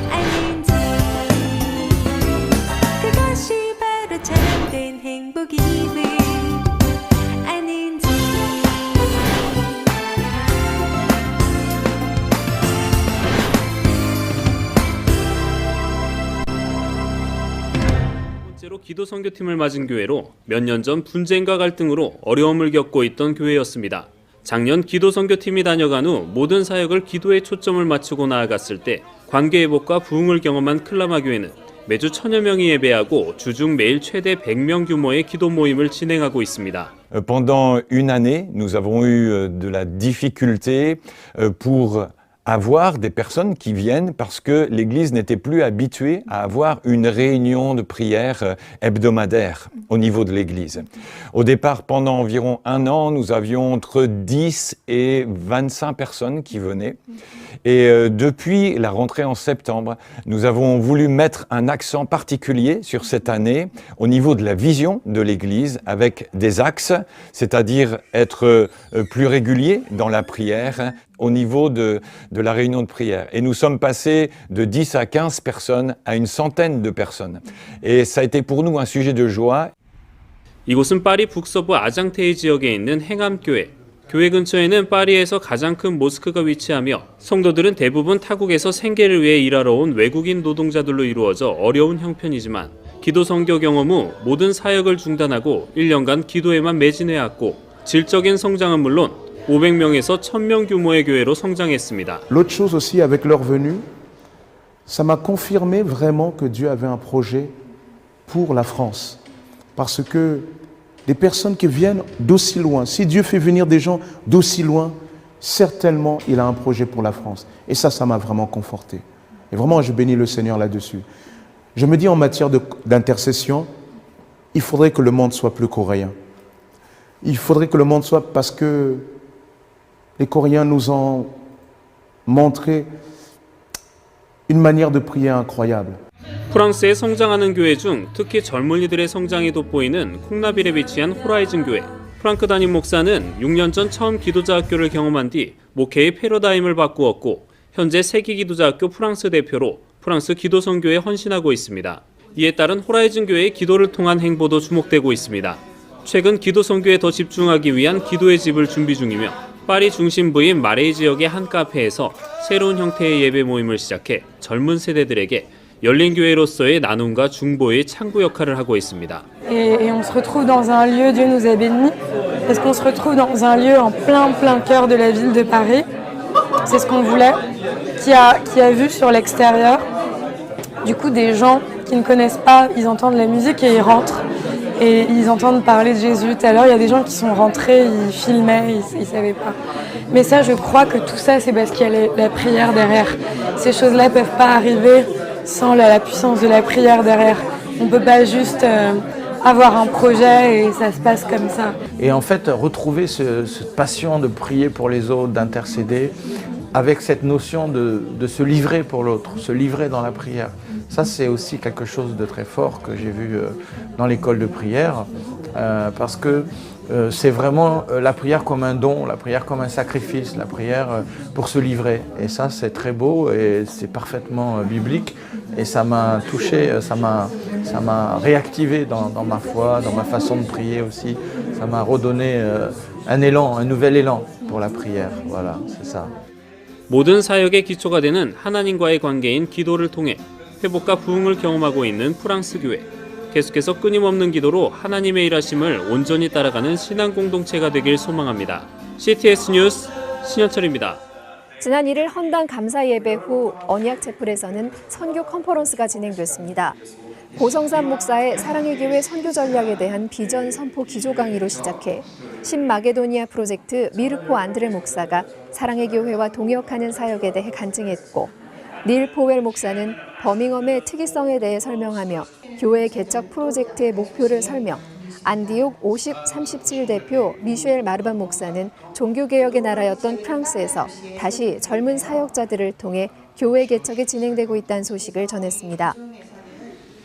아닌지 그것이 바로 참된 행복임을 아는지 번째로 기도 선교팀을 맞은 교회로 몇 년 전 분쟁과 갈등으로 어려움을 겪고 있던 교회였습니다. 작년 기도 선교팀이 다녀간 후 모든 사역을 기도에 초점을 맞추고 나아갔을 때 관계 회복과 부흥을 경험한 클라마 교회는 매주 1000여 명이 예배하고 주중 매일 최대 100명 규모의 기도 모임을 진행하고 있습니다. Pendant une année, nous avons eu de la difficulté pour avoir des personnes qui viennent parce que l'Église n'était plus habituée à avoir une réunion de prière hebdomadaire au niveau de l'Église. Au départ, pendant environ un an, nous avions entre 10 et 25 personnes qui venaient. Et depuis la rentrée en septembre, nous avons voulu mettre un accent particulier sur cette année au niveau de la vision de l'Église avec des axes, c'est-à-dire être plus régulier dans la prière au niveau de la réunion de prière. Et nous sommes passés de 10 à 15 personnes à une centaine de personnes. Et ça a été pour nous un sujet de joie. 이곳은 파리 북서부 아장테이 지역에 있는 행암교회. 교회 근처에는 파리에서 가장 큰 모스크가 위치하며 성도들은 대부분 타국에서 생계를 위해 일하러 온 외국인 노동자들로 이루어져 어려운 형편이지만 기도 선교 경험 후 모든 사역을 중단하고 1년간 기도에만 매진해왔고 질적인 성장은 물론 500명에서 1000명 규모의 교회로 성장했습니다. L'autre chose aussi avec leur venue, ça m'a confirmé vraiment que Dieu avait un projet pour la France. Parce que des personnes qui viennent d'aussi loin, si Dieu fait venir des gens d'aussi loin, certainement il a un projet pour la France. Et ça m'a vraiment conforté. Et vraiment, je bénis le Seigneur là-dessus. Je me dis en matière d'intercession, il faudrait que le monde soit plus coréen. Il faudrait que le monde soit, parce que les Coréens nous ont montré une manière de prier incroyable. 프랑스의 성장하는 교회 중 특히 젊은이들의 성장이 돋보이는 콩나빌에 위치한 호라이즌 교회. 프랑크 담임 목사는 6년 전 처음 기도자 학교를 경험한 뒤 목회의 패러다임을 바꾸었고 현재 세계 기도자 학교 프랑스 대표로 프랑스 기도 선교에 헌신하고 있습니다. 이에 따른 호라이즌 교회의 기도를 통한 행보도 주목되고 있습니다. 최근 기도 선교에 더 집중하기 위한 기도의 집을 준비 중이며 파리 중심부인 마레이 지역의 한 카페에서 새로운 형태의 예배 모임을 시작해 젊은 세대들에게 열린 교회로서의 나눔과 중보의 창구 역할을 하고 있습니다. Et on se retrouve dans un lieu, Dieu nous a bénis, parce qu'on se retrouve dans un lieu en plein cœur de la ville de Paris. C'est ce qu'on voulait, qui a vu sur l'extérieur, du coup des gens qui ne connaissent pas, ils entendent la musique et ils rentrent. Et ils entendent parler de Jésus. Tout à l'heure, il y a des gens qui sont rentrés, ils filmaient, ils ne savaient pas. Mais ça, je crois que tout ça, c'est parce qu'il y a la prière derrière. Ces choses-là ne peuvent pas arriver sans la puissance de la prière derrière. On ne peut pas juste avoir un projet et ça se passe comme ça. Et en fait, retrouver cette passion de prier pour les autres, d'intercéder, avec cette notion de se livrer pour l'autre, se livrer dans la prière. Ça, c'est aussi quelque chose de très fort que j'ai vu dans l'école de prière, parce que c'est vraiment la prière comme un don, la prière comme un sacrifice, la prière pour se livrer. Et ça, c'est très beau et c'est parfaitement biblique. Et ça m'a touché, ça m'a réactivé dans ma foi, dans ma façon de prier aussi. Ça m'a redonné un élan, un nouvel élan pour la prière. Voilà, c'est ça. 모든 사역의 기초가 되는 하나님과의 관계인 기도를 통해 회복과 부흥을 경험하고 있는 프랑스 교회. 계속해서 끊임없는 기도로 하나님의 일하심을 온전히 따라가는 신앙 공동체가 되길 소망합니다. CTS 뉴스 신현철입니다. 지난 1일 헌당 감사 예배 후 언약채플에서는 선교 컨퍼런스가 진행됐습니다. 고성삼 목사의 사랑의 교회 선교 전략에 대한 비전 선포 기조 강의로 시작해 신마게도니아 프로젝트 미르코 안드레 목사가 사랑의 교회와 동역하는 사역에 대해 간증했고 닐 포웰 목사는 버밍엄의 특이성에 대해 설명하며 교회 개척 프로젝트의 목표를 설명, 안디옥 5037 대표 미쉐일 마르반 목사는 종교개혁의 나라였던 프랑스에서 다시 젊은 사역자들을 통해 교회 개척이 진행되고 있다는 소식을 전했습니다.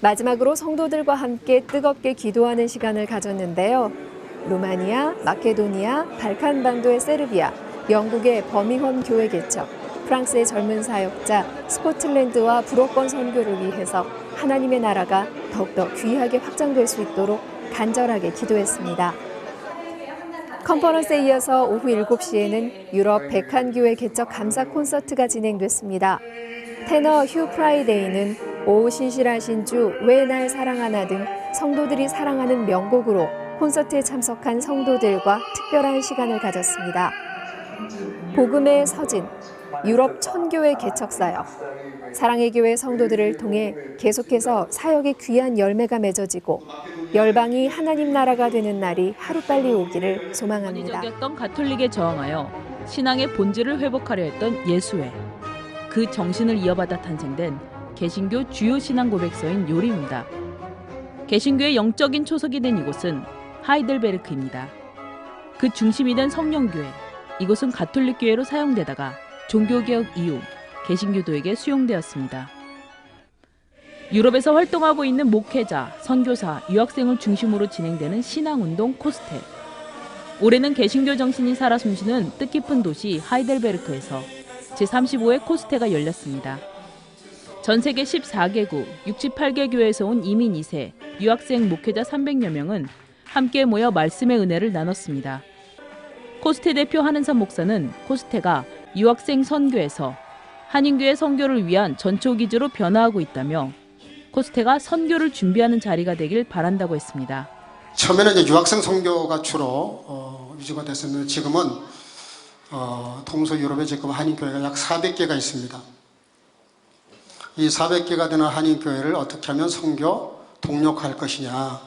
마지막으로 성도들과 함께 뜨겁게 기도하는 시간을 가졌는데요. 루마니아, 마케도니아, 발칸반도의 세르비아, 영국의 버밍엄 교회 개척, 프랑스의 젊은 사역자 스코틀랜드와 불어권 선교를 위해서 하나님의 나라가 더욱더 귀하게 확장될 수 있도록 간절하게 기도했습니다. 컨퍼런스에 이어서 오후 7시에는 유럽 101교회 개척 감사 콘서트가 진행됐습니다. 테너 휴 프라이데이는 오 신실하신 주 왜 날 사랑하나 등 성도들이 사랑하는 명곡으로 콘서트에 참석한 성도들과 특별한 시간을 가졌습니다. 복음의 서진, 유럽 1000교회 개척 사역, 사랑의 교회 성도들을 통해 계속해서 사역의 귀한 열매가 맺어지고 열방이 하나님 나라가 되는 날이 하루빨리 오기를 소망합니다. 권위적이었던 가톨릭에 저항하여 신앙의 본질을 회복하려 했던 예수회. 그 정신을 이어받아 탄생된 개신교 주요 신앙 고백서인 요림입니다. 개신교의 영적인 초석이 된 이곳은 하이델베르크입니다. 그 중심이 된 성령교회, 이곳은 가톨릭 교회로 사용되다가 종교개혁 이후 개신교도에게 수용되었습니다. 유럽에서 활동하고 있는 목회자, 선교사, 유학생을 중심으로 진행되는 신앙운동 코스텔. 올해는 개신교 정신이 살아 숨쉬는 뜻깊은 도시 하이델베르크에서 제35회 코스텔가 열렸습니다. 전 세계 14개국, 68개 교회에서 온 이민 2세, 유학생 목회자 300여 명은 함께 모여 말씀의 은혜를 나눴습니다. 코스테 대표 한은삼 목사는 코스테가 유학생 선교에서 한인교회 선교를 위한 전초 기지로 변화하고 있다며 코스테가 선교를 준비하는 자리가 되길 바란다고 했습니다. 처음에는 이제 유학생 선교가 주로 위주가 됐었는데 지금은 동서 유럽에 지금 한인교회가 약 400개가 있습니다. 이 400개가 되는 한인교회를 어떻게 하면 선교 동력할 것이냐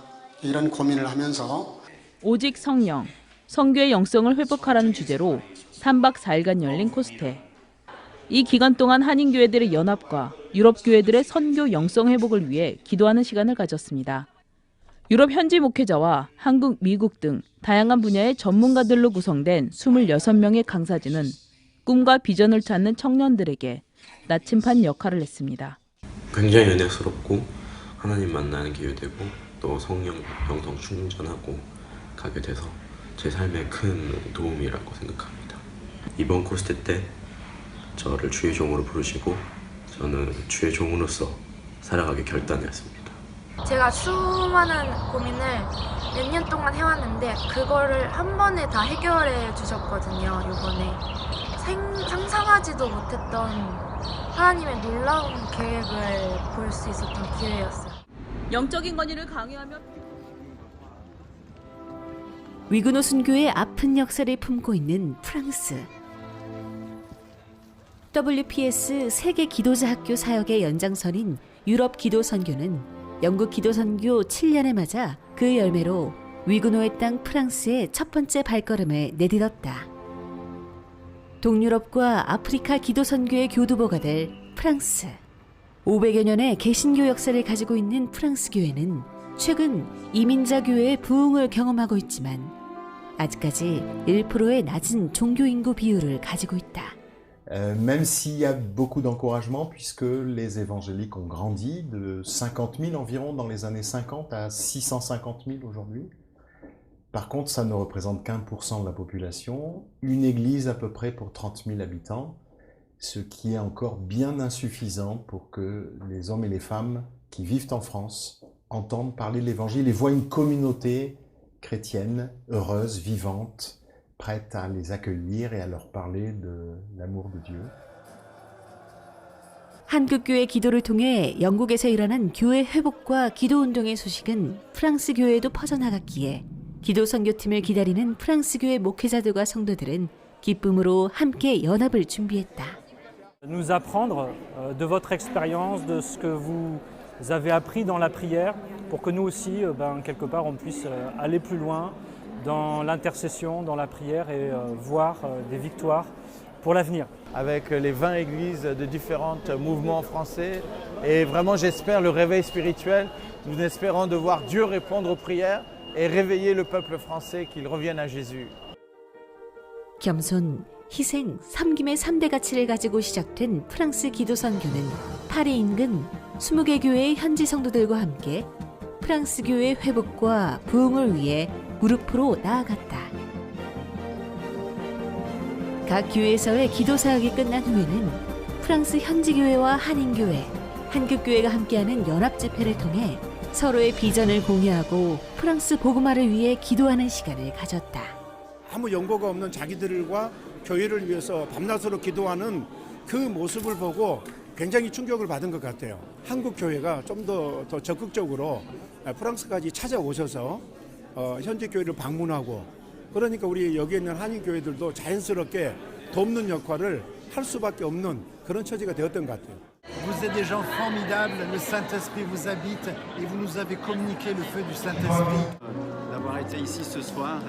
이런 고민을 하면서 오직 성령, 선교의 영성을 회복하라는 주제로 3박 4일간 열린 코스테. 이 기간 동안 한인교회들의 연합과 유럽교회들의 선교 영성 회복을 위해 기도하는 시간을 가졌습니다. 유럽 현지 목회자와 한국, 미국 등 다양한 분야의 전문가들로 구성된 26명의 강사진은 꿈과 비전을 찾는 청년들에게 나침반 역할을 했습니다. 굉장히 은혜스럽고 하나님 만나는 기회 되고 또 성령 영성 충전하고 가게 돼서 제 삶에 큰 도움이라고 생각합니다. 이번 코스테 때 저를 주의 종으로 부르시고 저는 주의 종으로서 살아가기 결단했습니다. 제가 수많은 고민을 몇 년 동안 해왔는데 그거를 한 번에 다 해결해 주셨거든요. 이번에 상상하지도 못했던 하나님의 놀라운 계획을 볼 수 있었던 기회였어요. 영적인 권위를 강요하며 위그노 순교의 아픈 역사를 품고 있는 프랑스. WPS 세계 기도자 학교 사역의 연장선인 유럽 기도 선교는 영국 기도 선교 7년을 맞아 그 열매로 위그노의 땅 프랑스의 첫 번째 발걸음을 내딛었다. 동유럽과 아프리카 기도 선교의 교두보가 될 프랑스. 500여 년의 개신교 역사를 가지고 있는 프랑스 교회는 최근 이민자 교회의 부흥을 경험하고 있지만 아직까지 1%의 낮은 종교 인구 비율을 가지고 있다. Même s'il y a beaucoup d'encouragement puisque les évangéliques ont grandi de 50 000 environ dans les années 50 à 650 000 aujourd'hui. Par contre, ça ne représente qu'1% de la population, une église à peu près pour 30 000 habitants, ce qui est encore bien insuffisant pour que les hommes et les femmes qui vivent en France entendent parler de l'évangile et voient une communauté chrétienne, heureuse, vivante, prête à les accueillir et à leur parler de l'amour de Dieu. 한국교회 기도를 통해 영국에서 일어난 교회 회복과 기도운동의 소식은 프랑스 교회에도 퍼져나갔기에 기도 선교팀을 기다리는 프랑스 교회 목회자들과 성도들은 기쁨으로 함께 연합을 준비했다. Nous apprendre de votre expérience, de ce que vous avez appris dans la prière, pour que nous aussi, quelque part, on puisse aller plus loin dans l'intercession, dans la prière et voir des victoires pour l'avenir. Avec les 20 églises de différents mouvements français et vraiment j'espère le réveil spirituel, nous espérons de voir Dieu répondre aux prières et réveiller le peuple français qu'il revienne à Jésus. 겸손, 희생, 섬김의 3대 가치를 가지고 시작된 프랑스 기도 선교는 파리 인근 20개 교회의 현지 성도들과 함께 프랑스 교회 회복과 부흥을 위해 무릎으로 나아갔다. 각 교회에서의 기도 사역이 끝난 후에는 프랑스 현지교회와 한인교회, 한국교회가 함께하는 연합 집회를 통해 서로의 비전을 공유하고 프랑스 복음화를 위해 기도하는 시간을 가졌다. 아무 연고가 없는 자기들과 교회를 위해서 밤낮으로 기도하는 그 모습을 보고 굉장히 충격을 받은 것 같아요. 한국 교회가 좀 더 적극적으로 프랑스까지 찾아오셔서 현지 교회를 방문하고, 그러니까 우리 여기 있는 한인 교회들도 자연스럽게 돕는 역할을 할 수밖에 없는 그런 처지가 되었던 것 같아요. Vous êtes des gens formidables, le Saint-Esprit vous habite et vous nous avez communiqué le feu du Saint-Esprit. D'avoir été ici ce soir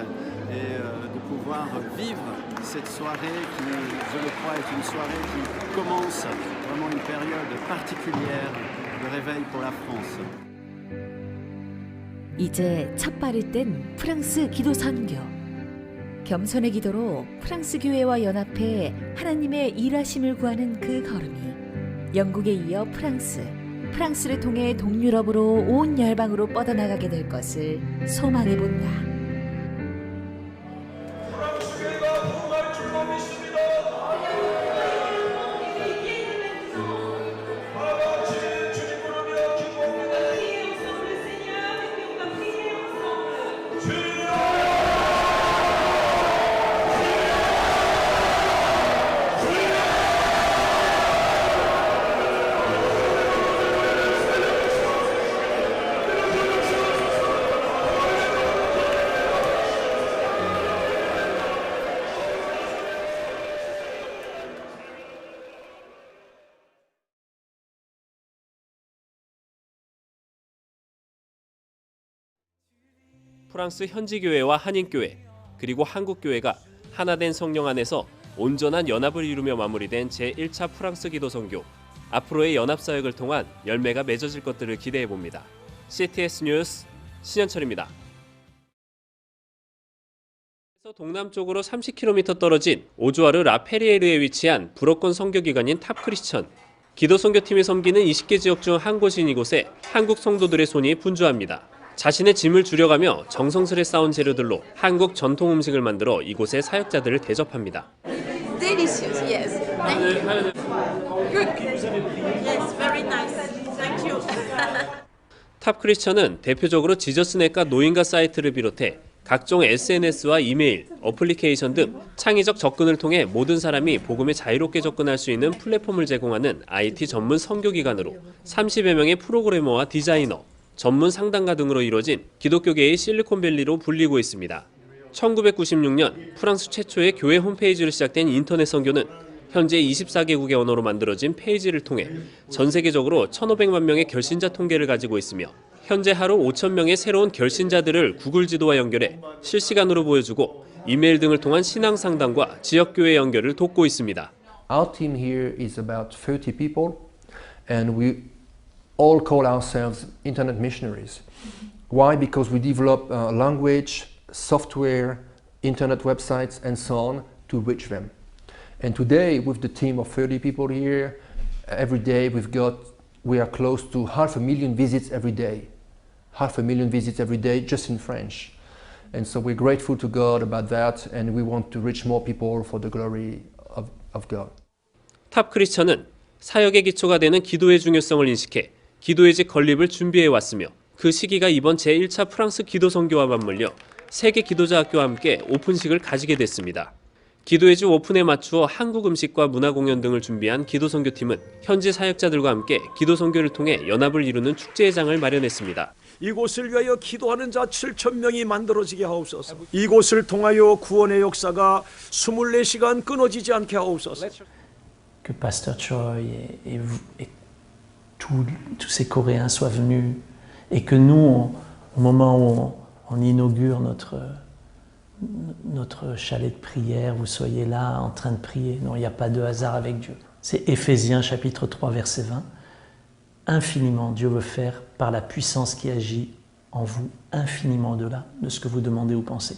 et de pouvoir vivre cette soirée qui, je le crois, est une soirée qui commence vraiment une période particulière de réveil pour la France. 이제 첫 발을 뗀 프랑스 기도 선교. 겸손의 기도로 프랑스 교회와 연합해 하나님의 일하심을 구하는 그 걸음이 영국에 이어 프랑스를 통해 동유럽으로 온 열방으로 뻗어나가게 될 것을 소망해 본다. 프랑스 현지교회와 한인교회, 그리고 한국교회가 하나된 성령 안에서 온전한 연합을 이루며 마무리된 제1차 프랑스 기도 선교. 앞으로의 연합사역을 통한 열매가 맺어질 것들을 기대해봅니다. CTS 뉴스 신현철입니다. 동남쪽으로 30km 떨어진 오주아르 라페리에르에 위치한 불어권 선교기관인 탑크리스천. 기도 선교팀이 섬기는 20개 지역 중 한 곳인 이곳에 한국 성도들의 손이 분주합니다. 자신의 짐을 줄여가며 정성스레 쌓은 재료들로 한국 전통 음식을 만들어 이곳의 사역자들을 대접합니다. Delicious, yes. Thank you. Good. Yes, very nice. Thank you. 탑 크리스천은 대표적으로 지저스넷과 노인가 사이트를 비롯해 각종 SNS와 이메일, 어플리케이션 등 창의적 접근을 통해 모든 사람이 복음에 자유롭게 접근할 수 있는 플랫폼을 제공하는 IT 전문 선교기관으로 30여 명의 프로그래머와 디자이너, 전문 상담가 등으로 이루어진 기독교계의 실리콘밸리로 불리고 있습니다. 1996년 프랑스 최초의 교회 홈페이지로 시작된 인터넷 선교는 현재 24개국의 언어로 만들어진 페이지를 통해 전 세계적으로 1,500만 명의 결신자 통계를 가지고 있으며 현재 하루 5,000명의 새로운 결신자들을 구글 지도와 연결해 실시간으로 보여주고 이메일 등을 통한 신앙 상담과 지역교회 연결을 돕고 있습니다. Our team here is about 30 people and we all call ourselves internet missionaries. Why? Because we develop language, software, internet websites and so on to reach them. And today with the team of 30 people here, every day we are close to 500,000 visits every day. 500,000 visits every day just in French. And so we're grateful to God about that and we want to reach more people for the glory of God. 탑 크리스천은 사역의 기초가 되는 기도의 중요성을 인식해 기도의 집 건립을 준비해 왔으며 그 시기가 이번 제1차 프랑스 기도 선교와 맞물려 세계 기도자 학교와 함께 오픈식을 가지게 됐습니다. 기도의 집 오픈에 맞추어 한국 음식과 문화 공연 등을 준비한 기도 선교팀은 현지 사역자들과 함께 기도 선교를 통해 연합을 이루는 축제의 장을 마련했습니다. 이곳을 위하여 기도하는 자 7,000명이 만들어지게 하옵소서. 이곳을 통하여 구원의 역사가 24시간 끊어지지 않게 하옵소서. Que Pasteur Choi et tous ces Coréens soient venus et que nous, au moment où on inaugure notre chalet de prière, vous soyez là en train de prier. Non, il n'y a pas de hasard avec Dieu. C'est Éphésiens chapitre 3 verset 20. Infiniment, Dieu veut faire par la puissance qui agit en vous, infiniment au-delà de ce que vous demandez ou pensez.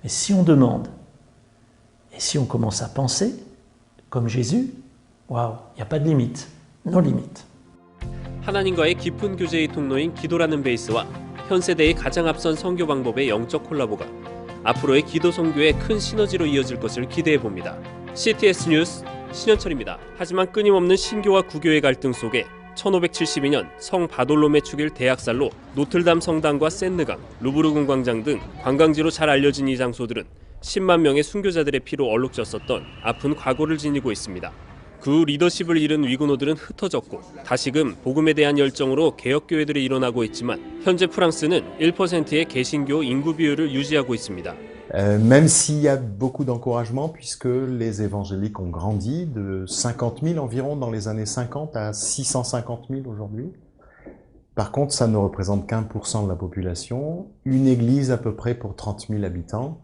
Mais si on demande et si on commence à penser comme Jésus, waouh, il n'y a pas de limite, no limite. 하나님과의 깊은 교제의 통로인 기도라는 베이스와 현 세대의 가장 앞선 선교 방법의 영적 콜라보가 앞으로의 기도 선교의 큰 시너지로 이어질 것을 기대해 봅니다. CTS 뉴스 신현철입니다. 하지만 끊임없는 신교와 구교의 갈등 속에 1572년 성 바돌로메 축일 대학살로 노틀담 성당과 샌느강, 루브르 궁광장 등 관광지로 잘 알려진 이 장소들은 10만 명의 순교자들의 피로 얼룩졌었던 아픈 과거를 지니고 있습니다. 그 후 리더십을 잃은 위구노들은 흩어졌고 다시금 복음에 대한 열정으로 개혁교회들이 일어나고 있지만 현재 프랑스는 1%의 개신교 인구 비율을 유지하고 있습니다. Même s'il y a beaucoup d'encouragement, puisque les évangéliques ont grandi de 50 000 environ dans les années 50 à 650 000 aujourd'hui. Par contre, ça ne représente qu'1% de la population, une église à peu près pour 30 000 habitants,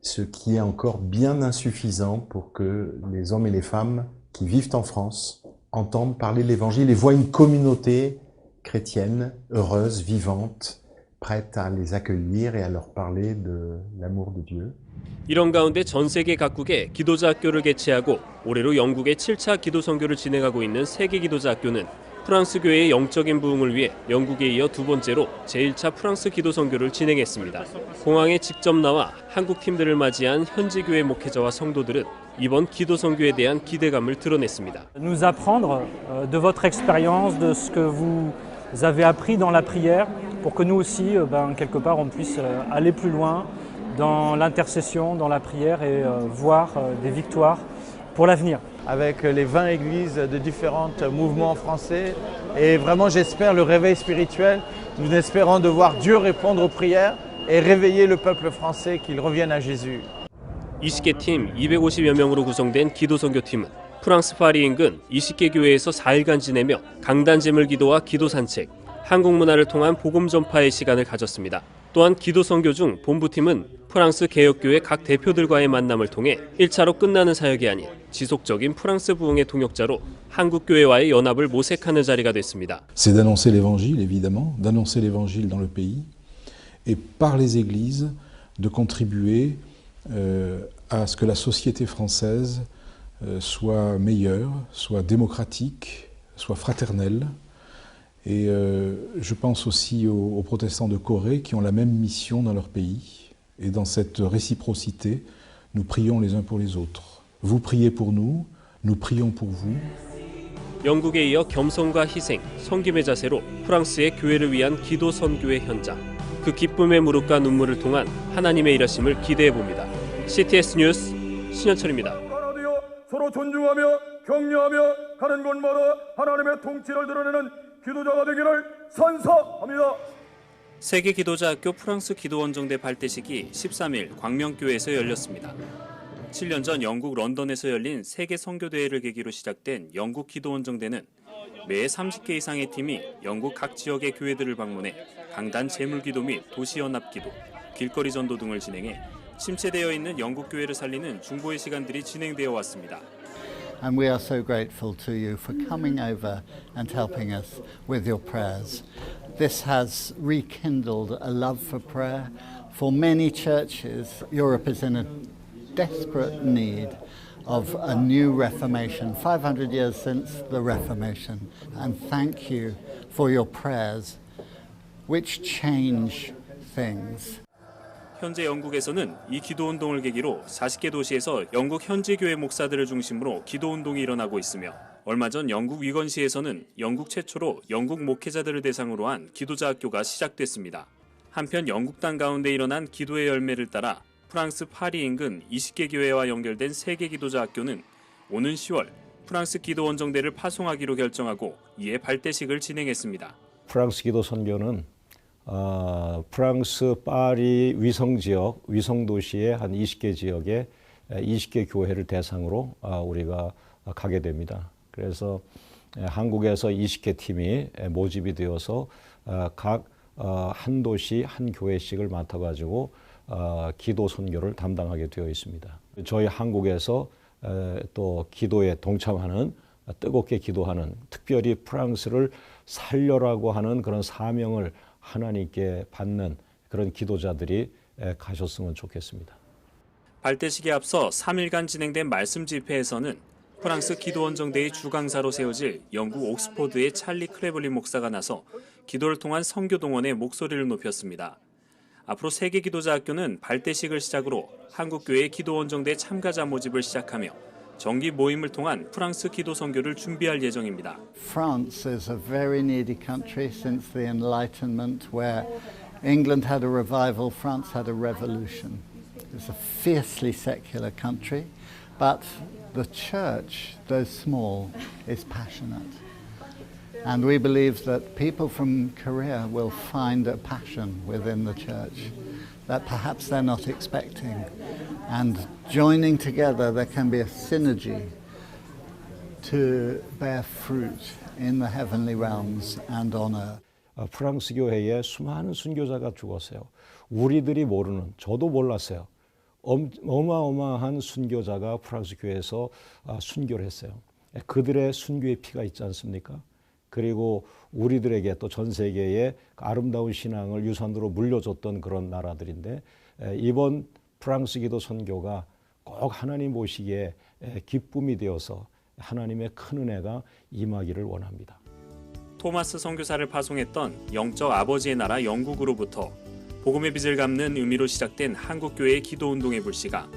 ce qui est encore bien insuffisant pour que les hommes et les femmes qui vivent en France entendent parler de l'évangile et voient une communauté chrétienne, heureuse, vivante, prête à les accueillir et à leur parler de l'amour de Dieu. 이런 가운데 전 세계 각국에 기도자 학교를 개최하고 올해로 영국의 7차 기도 선교를 진행하고 있는 세계 기도자 학교는 프랑스 교회의 영적인 부흥을 위해 영국에 이어 두 번째로 제1차 프랑스 기도 선교를 진행했습니다. 공항에 직접 나와 한국 팀들을 맞이한 현지 교회 목회자와 성도들은 이번 기도 선교에 대한 기대감을 드러냈습니다. Nous apprendre de votre expérience, de ce que vous avez appris dans la prière, pour que nous aussi, quelque part, on puisse aller plus loin dans l'intercession, dans la prière et voir des victoires pour l'avenir. Avec les 20 églises de différents mouvements français. Et vraiment, j'espère le réveil spirituel. Nous espérons de voir Dieu répondre aux prières et réveiller le peuple français qu'il revienne à Jésus. 20개 팀 250여 명으로 구성된 기도 선교팀은 프랑스 파리 인근 20개 교회에서 4일간 지내며 강단 제물 기도와 기도 산책, 한국 문화를 통한 복음 전파의 시간을 가졌습니다. 또한 기도 선교 중 본부팀은 프랑스 개혁교회 각 대표들과의 만남을 통해 1차로 끝나는 사역이 아닌 지속적인 프랑스 부흥의 동역자로 한국 교회와의 연합을 모색하는 자리가 됐습니다. C'est d'annoncer l'évangile évidemment, d'annoncer l'évangile dans le pays et par les églises de contribuer à ce que la société française soit meilleure, soit démocratique, soit fraternelle. Et je pense aussi aux protestants de Corée qui ont la même mission dans leur pays. Et dans cette réciprocité, nous prions les uns pour les autres. Vous priez pour nous, nous prions pour vous. 영국에 이어 겸손과 희생, 섬김의 자세로 프랑스의 교회를 위한 기도 선교의 현장. 그 기쁨의 무릎과 눈물을 통한 하나님의 일하심을 기대해 봅니다. CTS 뉴스 신현철입니다. 서로 존중하며 격려하며 가는 곳마다 하나님의 통치를 드러내는 기도자가 되기를 선서합니다. 세계 기도자 학교 프랑스 기도원정대 발대식이 13일 광명교회에서 열렸습니다. 7년 전 영국 런던에서 열린 세계 선교대회를 계기로 시작된 영국 기도원정대는 매해 30개 이상의 팀이 영국 각 지역의 교회들을 방문해 강단 제물기도 및 도시연합기도, 길거리 전도 등을 진행해 침체되어 있는 영국 교회를 살리는 중보의 시간들이 진행되어 왔습니다. And we are so grateful to you for coming over and helping us with your prayers. This has rekindled a love for prayer. For many churches, Europe is in a desperate need of a new Reformation, 500 years since the Reformation. And thank you for your prayers, which change things. 현재 영국에서는 이 기도운동을 계기로 40개 도시에서 영국 현지 교회 목사들을 중심으로 기도운동이 일어나고 있으며 얼마 전 영국 위건시에서는 영국 최초로 영국 목회자들을 대상으로 한 기도자 학교가 시작됐습니다. 한편 영국 땅 가운데 일어난 기도의 열매를 따라 프랑스 파리 인근 20개 교회와 연결된 세계 기도자 학교는 오는 10월 프랑스 기도원정대를 파송하기로 결정하고 이에 발대식을 진행했습니다. 프랑스 기도 선교는 프랑스 파리 위성지역, 위성도시의 한 20개 지역에 20개 교회를 대상으로 우리가 가게 됩니다. 그래서 한국에서 20개 팀이 모집이 되어서 각 한 도시 한 교회씩을 맡아가지고 기도 선교를 담당하게 되어 있습니다. 저희 한국에서 또 기도에 동참하는, 뜨겁게 기도하는, 특별히 프랑스를 살려라고 하는 그런 사명을 하나님께 받는 그런 기도자들이 가셨으면 좋겠습니다. 발대식에 앞서 3일간 진행된 말씀 집회에서는 프랑스 기도원정대의 주강사로 세워질 영국 옥스퍼드의 찰리 크레블린 목사가 나서 기도를 통한 선교 동원에 목소리를 높였습니다. 앞으로 세계 기도자 학교는 발대식을 시작으로 한국교회 기도원정대 참가자 모집을 시작하며 정기 모임을 통한 프랑스 기도 선교를 준비할 예정입니다. France is a very needy country since the Enlightenment, where England had a revival, France had a revolution. It's a fiercely secular country, but the church, though small, is passionate. And we believe that people from Korea will find a passion within the church that perhaps they're not expecting. And joining together, there can be a synergy to bear fruit in the heavenly realms and on earth. 프랑스 교회에 수많은 순교자가 죽었어요. 우리들이 모르는, 저도 몰랐어요. 어마어마한 순교자가 프랑스 교회에서 순교를 했어요. 그들의 순교의 피가 있지 않습니까? 그리고 우리들에게 또 전 세계에 아름다운 신앙을 유산으로 물려줬던 그런 나라들인데, 이번 프랑스 기도 선교가 꼭 하나님 보시기에 기쁨이 되어서 하나님의 큰 은혜가 임하기를 원합니다. 토마스 선교사를 파송했던 영적 아버지의 나라 영국으로부터 복음의 빚을 갚는 의미로 시작된 한국교회의 기도운동의 불씨가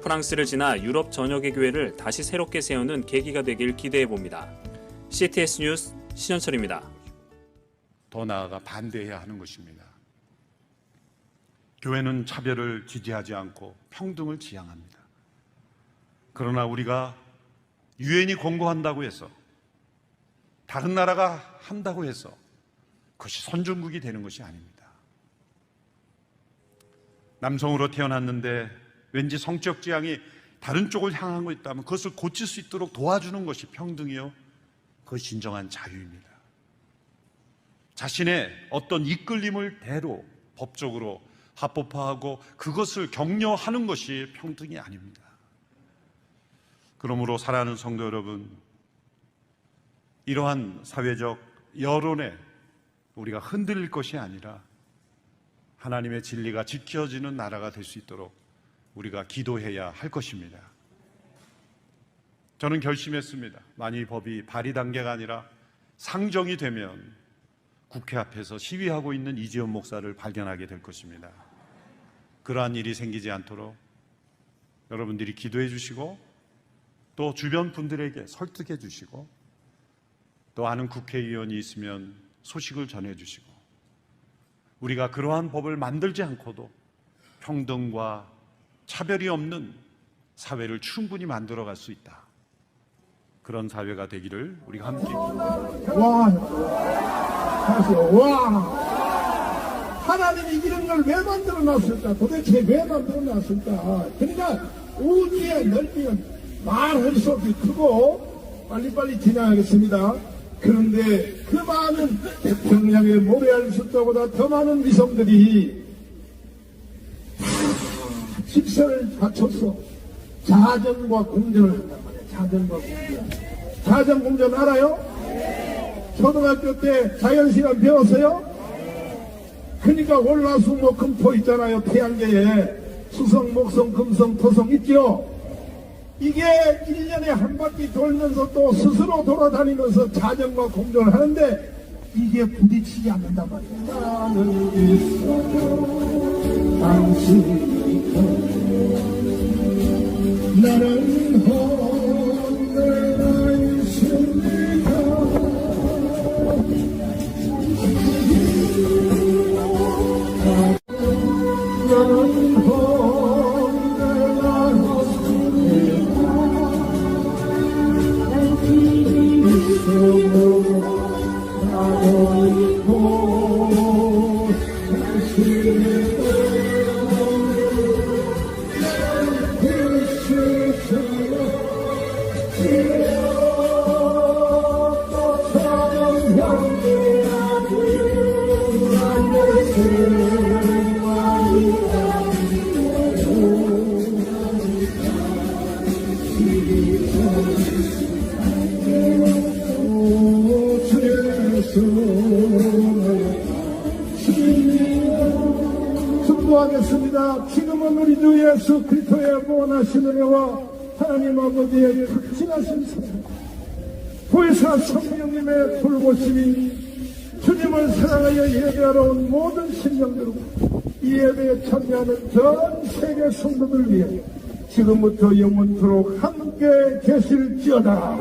프랑스를 지나 유럽 전역의 교회를 다시 새롭게 세우는 계기가 되길 기대해봅니다. CTS 뉴스 신현철입니다. 더 나아가 반대해야 하는 것입니다. 교회는 차별을 지지하지 않고 평등을 지향합니다. 그러나 우리가 유엔이 권고한다고 해서, 다른 나라가 한다고 해서 그것이 선진국이 되는 것이 아닙니다. 남성으로 태어났는데 왠지 성적 지향이 다른 쪽을 향하고 있다면 그것을 고칠 수 있도록 도와주는 것이 평등이요, 그것이 진정한 자유입니다. 자신의 어떤 이끌림을 대로 법적으로 합법화하고 그것을 격려하는 것이 평등이 아닙니다. 그러므로 사랑하는 성도 여러분, 이러한 사회적 여론에 우리가 흔들릴 것이 아니라 하나님의 진리가 지켜지는 나라가 될 수 있도록 우리가 기도해야 할 것입니다. 저는 결심했습니다. 만일 법이 발의 단계가 아니라 상정이 되면 국회 앞에서 시위하고 있는 이지연 목사를 발견하게 될 것입니다. 그러한 일이 생기지 않도록 여러분들이 기도해 주시고, 또 주변 분들에게 설득해 주시고, 또 아는 국회의원이 있으면 소식을 전해 주시고, 우리가 그러한 법을 만들지 않고도 평등과 차별이 없는 사회를 충분히 만들어갈 수 있다. 그런 사회가 되기를 우리가 함께 하나님이 이런 걸 왜 만들어 놨을까? 도대체 왜 만들어 놨을까? 그러니까 우주의 넓이는 말할 수 없이 크고, 빨리빨리 진행하겠습니다. 그런데 그 많은 태평양의 모래알 숫자보다 더 많은 위성들이 직선을 갖춰서 자전과 공전을 한단 말이에요. 자전과 공전. 자전 공전 알아요? 초등학교 때 자연시간 배웠어요? 그러니까 월화수목금토 있잖아요. 태양계에 수성, 목성, 금성, 토성 있죠? 이게 1년에 한 바퀴 돌면서 또 스스로 돌아다니면서 자전과 공전을 하는데 이게 부딪히지 않는단 말이에요. 나는 있어도 당신이 있고 나는 혼자가 있습니다. 나는 축복하겠습니다. 지금은 우리 주 예수 그리스도의 무한하신 은혜와 하나님 아버지의 극진하신 사랑, 보혜사 성령님의 돌보심이 주님을 사랑하여 예배하러 온 모든 신령들과 이 예배에 참여하는 전 세계 성도들 위해 지금부터 영원토록 함께 계실지어다.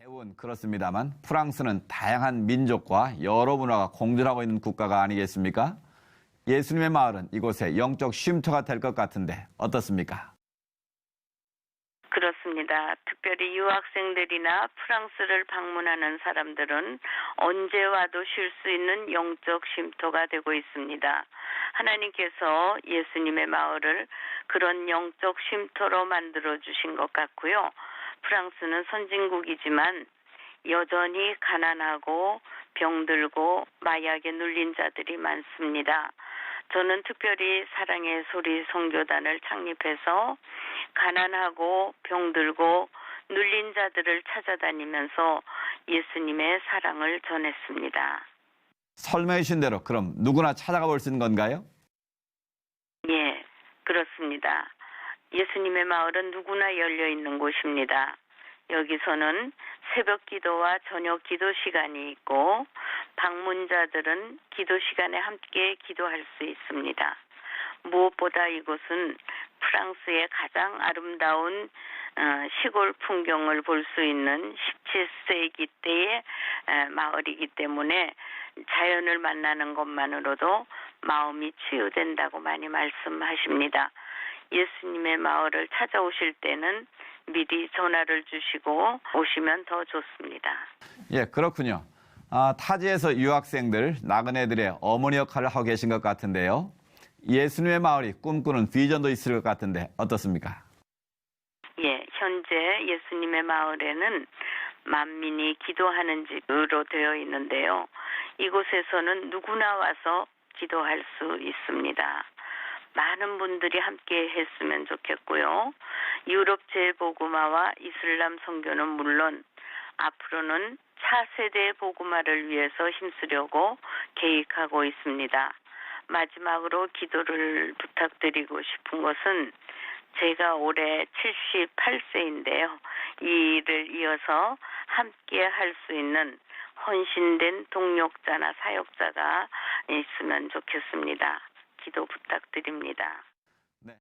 대부분 그렇습니다만 프랑스는 다양한 민족과 여러 문화가 공존하고 있는 국가가 아니겠습니까? 예수님의 마을은 이곳에 영적 쉼터가 될 것 같은데 어떻습니까? 그렇습니다. 특별히 유학생들이나 프랑스를 방문하는 사람들은 언제 와도 쉴 수 있는 영적 쉼터가 되고 있습니다. 하나님께서 예수님의 마을을 그런 영적 쉼터로 만들어 주신 것 같고요. 프랑스는 선진국이지만 여전히 가난하고 병들고 마약에 눌린 자들이 많습니다. 저는 특별히 사랑의 소리 선교단을 창립해서 가난하고 병들고 눌린 자들을 찾아다니면서 예수님의 사랑을 전했습니다. 설명해 주신 대로 그럼 누구나 찾아가 볼 수 있는 건가요? 예, 그렇습니다. 예수님의 마을은 누구나 열려 있는 곳입니다. 여기서는 새벽 기도와 저녁 기도 시간이 있고 방문자들은 기도 시간에 함께 기도할 수 있습니다. 무엇보다 이곳은 프랑스의 가장 아름다운 시골 풍경을 볼 수 있는 17세기 때의 마을이기 때문에 자연을 만나는 것만으로도 마음이 치유된다고 많이 말씀하십니다. 예수님의 마을을 찾아오실 때는 미리 전화를 주시고 오시면 더 좋습니다. 예, 그렇군요. 타지에서 유학생들, 나그네들의 어머니 역할을 하고 계신 것 같은데요. 예수님의 마을이 꿈꾸는 비전도 있을 것 같은데 어떻습니까? 예, 현재 예수님의 마을에는 만민이 기도하는 집으로 되어 있는데요. 이곳에서는 누구나 와서 기도할 수 있습니다. 많은 분들이 함께 했으면 좋겠고요. 유럽 재보구마와 이슬람 선교는 물론 앞으로는 차세대 보구마를 위해서 힘쓰려고 계획하고 있습니다. 마지막으로 기도를 부탁드리고 싶은 것은 제가 올해 78세인데요. 이 일을 이어서 함께 할 수 있는 헌신된 동력자나 사역자가 있으면 좋겠습니다. 기도 부탁드립니다. 네.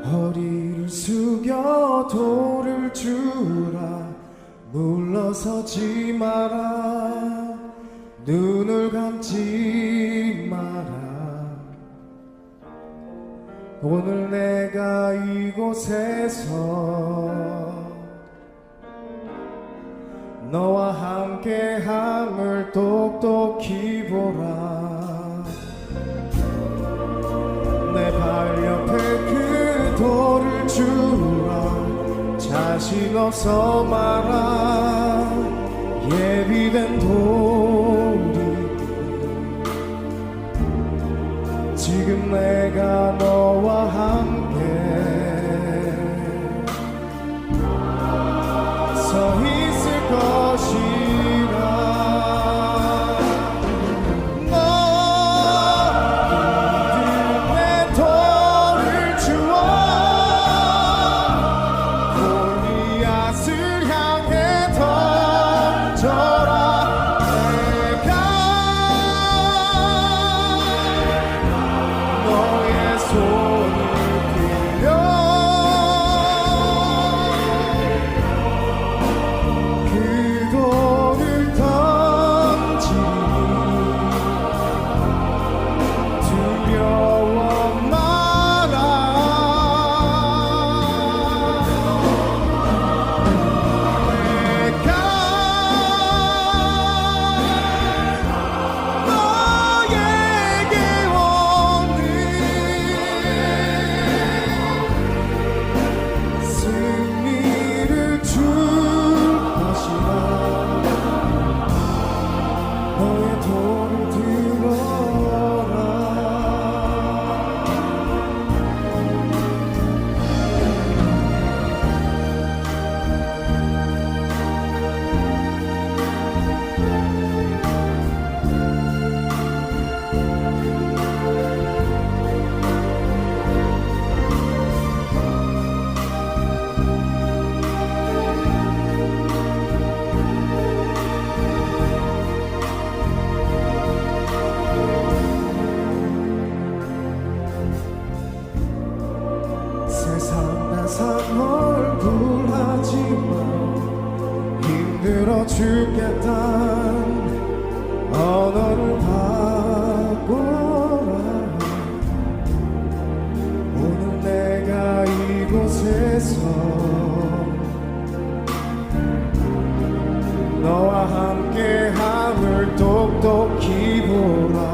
허리를 숙여 돌을 주라 물러서지 마라 눈을 감지 마라 오늘 내가 이곳에서 너와 함께함을 똑똑히 보라 내 발 옆에 그 돌을 주라 자신 없어 마라 예비된 돌이 지금 내가 너와 함께 서 있을 것이라 너 내 돌을 주어 골리앗을 향해 던져라 듣겠단 언어를 바꿔라. 오늘 내가 이곳에서 너와 함께함을 똑똑히 보라.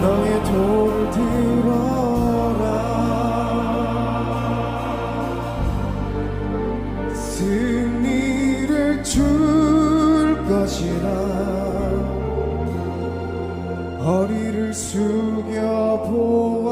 너의 손을 들어라. 승리를 줄 것이라. 허리를 숙여 보아